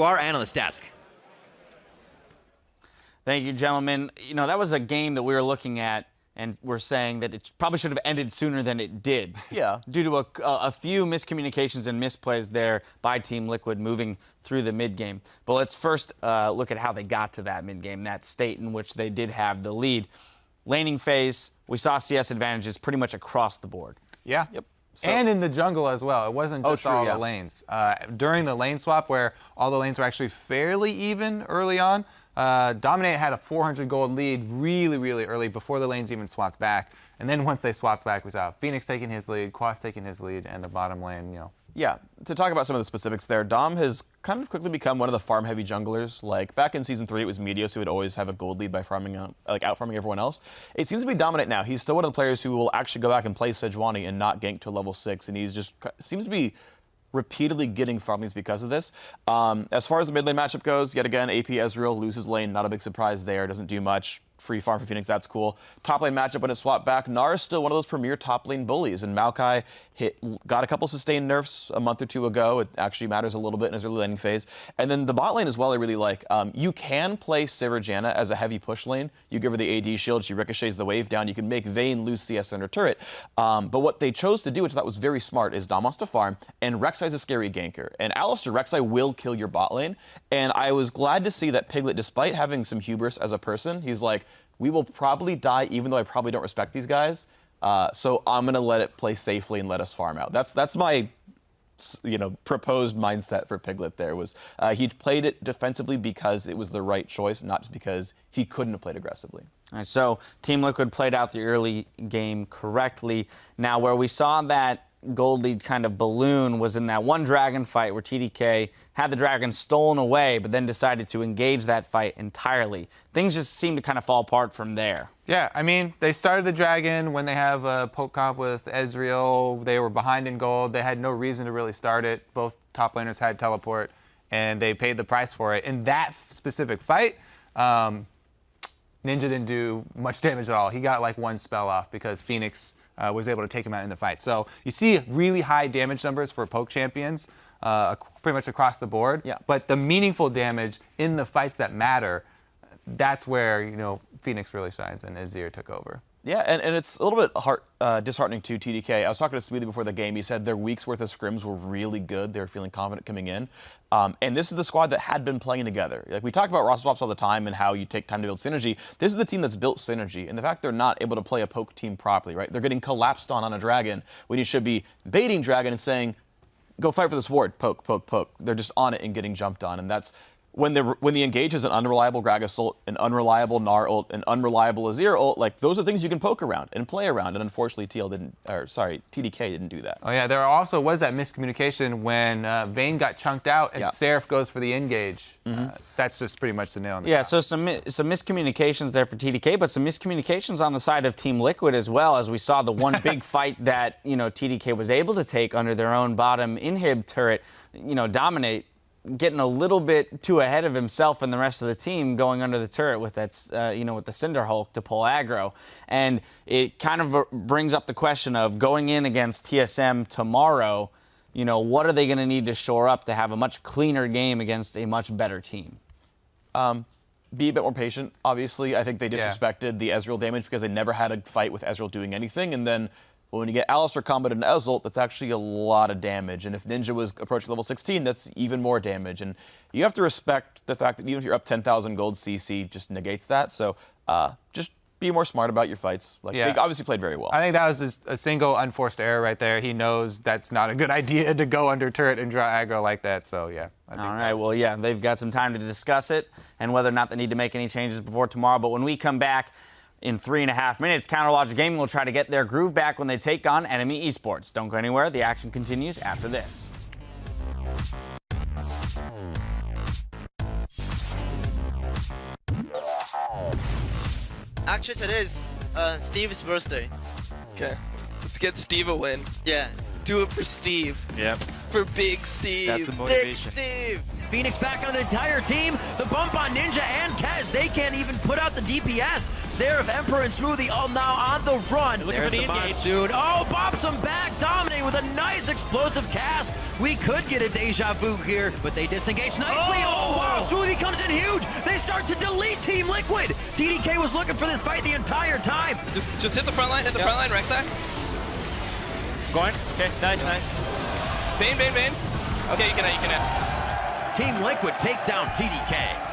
to our analyst desk. Thank you, gentlemen. You know, that was a game that we were looking at, and we're saying that it probably should have ended sooner than it did. Yeah. Due to a few miscommunications and misplays there by Team Liquid moving through the mid-game. But let's first look at how they got to that mid-game, that state in which they did have the lead. Laning phase, we saw CS advantages pretty much across the board. Yeah. Yep. So, and in the jungle as well. It wasn't just all the lanes. During the lane swap, where all the lanes were actually fairly even early on, Dominate had a 400 gold lead really early before the lanes even swapped back. And then once they swapped back, we saw Phoenix taking his lead, Quas taking his lead, and the bottom lane, you know. Yeah, to talk about some of the specifics there, Dom has kind of quickly become one of the farm-heavy junglers. Like, back in Season 3, it was Meteos who would always have a gold lead by farming out, out-farming everyone else. It seems to be Dominate now. He's still one of the players who will actually go back and play Sejuani and not gank to level 6, and he's just seems to be repeatedly getting farm lanes because of this. As far as the mid lane matchup goes, yet again, AP Ezreal loses lane, not a big surprise there, doesn't do much. Free farm for Phoenix, that's cool. Top lane matchup when it swapped back, Gnar is still one of those premier top lane bullies, and Maokai got a couple sustained nerfs a month or two ago. It actually matters a little bit in his early laning phase. And then the bot lane as well I really like. You can play Sivir Janna as a heavy push lane. You give her the AD shield, she ricochets the wave down, you can make Vayne lose CS under turret. But what they chose to do, which I thought was very smart, is Dom wants to farm, and Rek'Sai's a scary ganker. And Alistar, Rek'Sai will kill your bot lane, and I was glad to see that Piglet, despite having some hubris as a person, he's like, we will probably die even though I probably don't respect these guys. So I'm going to let it play safely and let us farm out. That's my proposed mindset for Piglet there. Was he played it defensively because it was the right choice, not just because he couldn't have played aggressively. All right, so Team Liquid played out the early game correctly. Now, where we saw that gold lead kind of balloon was in that one dragon fight where TDK had the dragon stolen away, but then decided to engage that fight entirely. Things just seemed to kind of fall apart from there. Yeah, I mean, they started the dragon when they have a poke comp with Ezreal. They were behind in gold. They had no reason to really start it. Both top laners had teleport, and they paid the price for it. In that specific fight, Ninja didn't do much damage at all. He got like one spell off because Phoenix was able to take him out in the fight. So you see really high damage numbers for poke champions pretty much across the board. Yeah. But the meaningful damage in the fights that matter, that's where, you know, Phoenix really shines and Azir took over. Yeah, and it's a little bit disheartening to TDK. I was talking to Sweetie before the game. He said their week's worth of scrims were really good. They were feeling confident coming in. And this is the squad that had been playing together. Like, we talk about roster swaps all the time and how you take time to build synergy. This is the team that's built synergy. And the fact they're not able to play a poke team properly, right? They're getting collapsed on a dragon when you should be baiting dragon and saying, go fight for this ward, poke, poke, poke. They're just on it and getting jumped on. And that's when the engage is an unreliable Gragas ult, an unreliable Gnar ult, an unreliable Azir ult, like, those are things you can poke around and play around. And unfortunately, TDK didn't do that. Oh yeah, there also was that miscommunication when Vayne got chunked out and Seraph goes for the engage. That's just pretty much the nail on the top. So some miscommunications there for TDK, but some miscommunications on the side of Team Liquid as well, as we saw the one big fight that, you know, TDK was able to take under their own bottom inhib turret, you know, Dominate, getting a little bit too ahead of himself and the rest of the team, going under the turret with that, with the Cinder Hulk to pull aggro. And it kind of brings up the question of going in against TSM tomorrow, you know, what are they going to need to shore up to have a much cleaner game against a much better team? Be a bit more patient, obviously. I think they disrespected the Ezreal damage because they never had a fight with Ezreal doing anything. And then when you get Alistar comboed into Ezreal, that's actually a lot of damage. And if Ninja was approaching level 16, that's even more damage. And you have to respect the fact that even if you're up 10,000 gold, CC just negates that. So just be more smart about your fights. Like, they obviously played very well. I think that was just a single unforced error right there. He knows that's not a good idea to go under turret and draw aggro like that. So, yeah. All right, well, yeah, they've got some time to discuss it and whether or not they need to make any changes before tomorrow. But when we come back in 3.5 minutes, Counterlogic Gaming will try to get their groove back when they take on Enemy Esports. Don't go anywhere. The action continues after this. Actually, today is Steve's birthday. Okay, let's get Steve a win. Yeah. Do it for Steve. Yep. For Big Steve. That's the motivation. Big Steve! Phoenix back on the entire team. The bump on Ninja and Kez. They can't even put out the DPS. Seraph, Emperor, and Smoothie all now on the run. There's the Monsoon. Oh, bops him back. Dominating with a nice explosive cast. We could get a deja vu here, but they disengage nicely. Oh, wow. Smoothie comes in huge. They start to delete Team Liquid. TDK was looking for this fight the entire time. Just hit the front line, Rek'Sai. Going. Okay, nice. Vayne. Okay, you can hit. Team Liquid take down TDK.